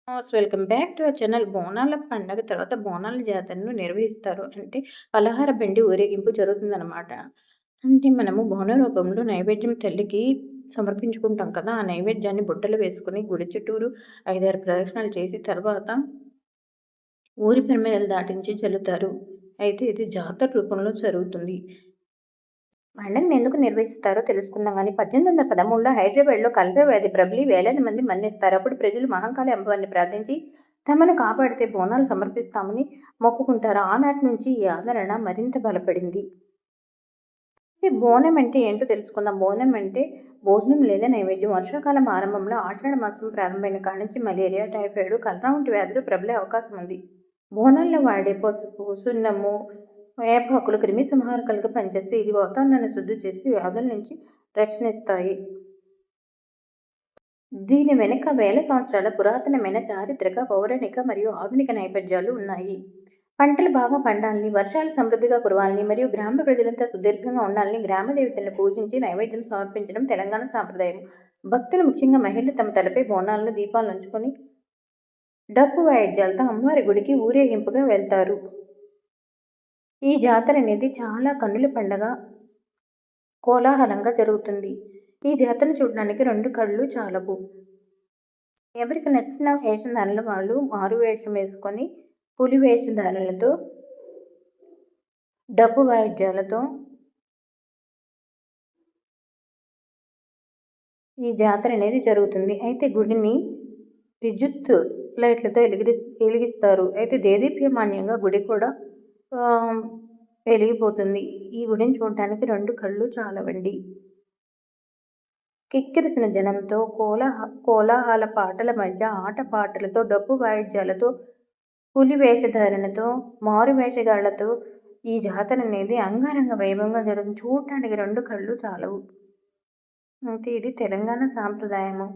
Welcome back to our channel. బోనాల పండగ తర్వాత బోనాల జాతరను నిర్వహిస్తారు. అంటే పలహార బండి ఊరేగింపు జరుగుతుందనమాట. అంటే మనము బోనం రూపంలో నైవేద్యం తల్లికి సమర్పించుకుంటాం కదా! ఆ నైవేద్యాన్ని బుట్టలో వేసుకొని గుడి చుట్టూరు 5, 6 ప్రదక్షిణాలు చేసి తర్వాత ఊరి పరిమెడలు దాటించి చల్లుతారు. అయితే ఇది జాతర రూపంలో జరుగుతుంది. పండగను ఎందుకు నిర్వహిస్తారో తెలుసుకుందాం గానీ 1813లో హైదరాబాద్‌లో కలరా వ్యాధి ప్రబలి వేలాది మంది మరణిస్తారు. అప్పుడు ప్రజలు మహంకాళి అమ్మవారిని ప్రార్థించి తమను కాపాడితే బోనాలు సమర్పిస్తామని మొక్కుకుంటారు. ఆనాటి నుంచి ఈ ఆదరణ మరింత బలపడింది. ఈ బోనం అంటే ఏంటో తెలుసుకుందాం. బోనం అంటే భోజనం లేదా నైవేద్యం. వర్షాకాలం ఆరంభంలో ఆషాఢ మాసం ప్రారంభమైన కాడ నుంచి మలేరియా, టైఫాయిడ్, కలరా వంటి వ్యాధులు ప్రబలే అవకాశం ఉంది. బోనాల్లో వాడే పసుపు, సున్నము, వేపాకులు క్రిమి సంహారకాలుగా పనిచేస్తే ఇది వాతావరణాన్ని శుద్ధి చేసి వ్యాధుల నుంచి రక్షణిస్తాయి. దీని వెనుక వేల సంవత్సరాల పురాతనమైన చారిత్రక, పౌరాణిక మరియు ఆధునిక నేపథ్యాలు ఉన్నాయి. పంటలు బాగా పండాలని, వర్షాలు సమృద్ధిగా కురవాలని మరియు గ్రామ ప్రజలంతా సుదీర్ఘంగా ఉండాలని గ్రామ దేవతలను పూజించి నైవేద్యం సమర్పించడం తెలంగాణ సాంప్రదాయం. భక్తులు ముఖ్యంగా మహిళలు తమ తలపై బోనాలను, దీపాలను ఉంచుకొని డప్పు వాయిద్యాలతో అమ్మవారి గుడికి ఊరేగింపుగా వెళ్తారు. ఈ జాతర అనేది చాలా కన్నుల పండగ, కోలాహలంగా జరుగుతుంది. ఈ జాతరను చూడడానికి 2 కళ్ళు చాలవు. ఎవరికి నచ్చిన వేషధారణలు వాళ్ళు మారు వేషం వేసుకొని పులి వేషధారణలతో, డప్పు వాయిద్యాలతో ఈ జాతర అనేది జరుగుతుంది. అయితే గుడిని విద్యుత్ లైట్లతో వెలిగిస్తారు. అయితే దేదీప్యమానంగా గుడి కూడా వెలిగిపోతుంది. ఈ గుడిని చూడటానికి 2 కళ్ళు చాలవండి. కిక్కిరిసిన జనంతో, కోలాహల పాటల మధ్య ఆటపాటలతో, డప్పు వాయిద్యాలతో, పులి వేషధారణతో, మారు వేషగాళ్లతో ఈ జాతర అనేది అంగరంగ వైభవంగా జరుగుతుంది. చూడటానికి 2 కళ్ళు చాలవు. అయితే ఇది తెలంగాణ సాంప్రదాయము.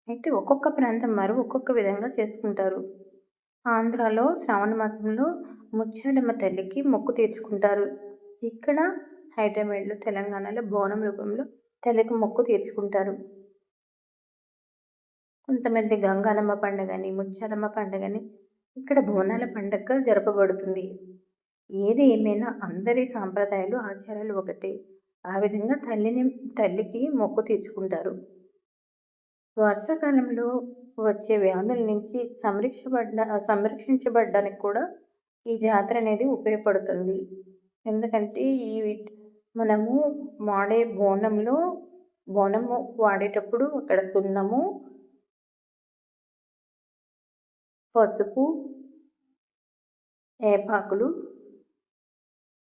అయితే ఒక్కొక్క ప్రాంతం వారు ఒక్కొక్క విధంగా చేసుకుంటారు. ఆంధ్రాలో శ్రావణ మాసంలో ముత్యాలమ్మ తల్లికి మొక్కు తీర్చుకుంటారు. ఇక్కడ హైదరాబాద్లో, తెలంగాణలో బోనం రూపంలో తల్లికి మొక్కు తీర్చుకుంటారు. కొంతమంది గంగానమ్మ పండుగని, ముత్యాలమ్మ పండుగని ఇక్కడ బోనాల పండుగ జరపబడుతుంది. ఏది ఏమైనా అందరి సాంప్రదాయాలు, ఆచారాలు ఒకటే. ఆ విధంగా తల్లికి మొక్కు తీర్చుకుంటారు. వర్షాకాలంలో వచ్చే వ్యాధుల నుంచి సంరక్షించబడడానికి కూడా ఈ జాతర అనేది ఉపయోగపడుతుంది. ఎందుకంటే మనము వాడే బోనము వాడేటప్పుడు అక్కడ సున్నము, పసుపు, వేపాకులు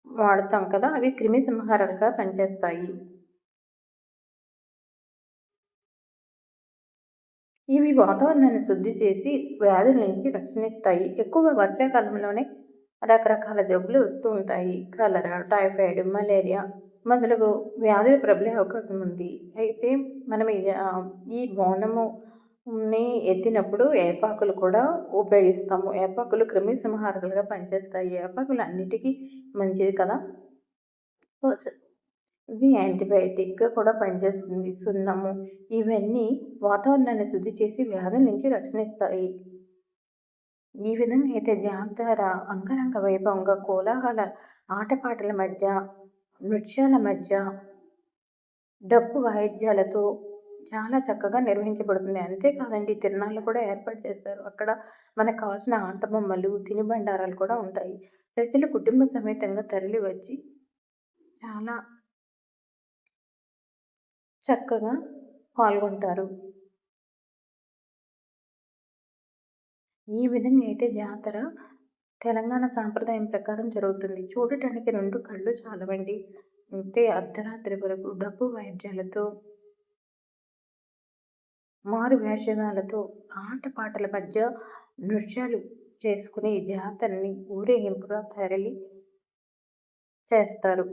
వాడతాం కదా, అవి క్రిమి సంహారకంగా పనిచేస్తాయి. ఇవి వాతావరణాన్ని శుద్ధి చేసి వ్యాధుల నుంచి రక్షణిస్తాయి. ఎక్కువగా వర్షాకాలంలోనే రకరకాల జబ్బులు వస్తూ ఉంటాయి. కలరా, టైఫాయిడ్, మలేరియా మొదలగు వ్యాధులు ప్రబలే అవకాశం ఉంది. అయితే మనం ఈ బోనముని ఎత్తినప్పుడు వేపాకులు కూడా ఉపయోగిస్తాము. వేపాకులు క్రిమి సంహారకులుగా పనిచేస్తాయి. వేపాకులు అన్నిటికీ మంచిది కదా. ఇది యాంటీబయాటిక్గా కూడా పనిచేస్తుంది. సున్నము ఇవన్నీ వాతావరణాన్ని శుద్ధి చేసి వ్యాధుల నుంచి రక్షణిస్తాయి. ఈ విధంగా అయితే జాతర అంగరంగ వైభవంగా కోలాహల ఆటపాటల మధ్య, నృత్యాల మధ్య, డప్పు వాయిద్యాలతో చాలా చక్కగా నిర్వహించబడుతుంది. అంతేకాదండి, తిరునాళ్ళు కూడా ఏర్పాటు చేస్తారు. అక్కడ మనకు కావాల్సిన ఆట బొమ్మలు, తినుబండారాలు కూడా ఉంటాయి. ప్రజలు కుటుంబ సమేతంగా తరలి వచ్చి చాలా చక్కగా పాల్గొంటారు. ఈ విధంగా అయితే జాతర తెలంగాణ సాంప్రదాయం ప్రకారం జరుగుతుంది. చూడటానికి 2 కళ్ళు చాలవండి. అంటే అర్ధరాత్రి వరకు డప్పు వాయిద్యాలతో, మారు వేషగాలతో, ఆటపాటల మధ్య నృత్యాలు చేసుకుని జాతరని ఊరేగింపుగా తరలి చేస్తారు.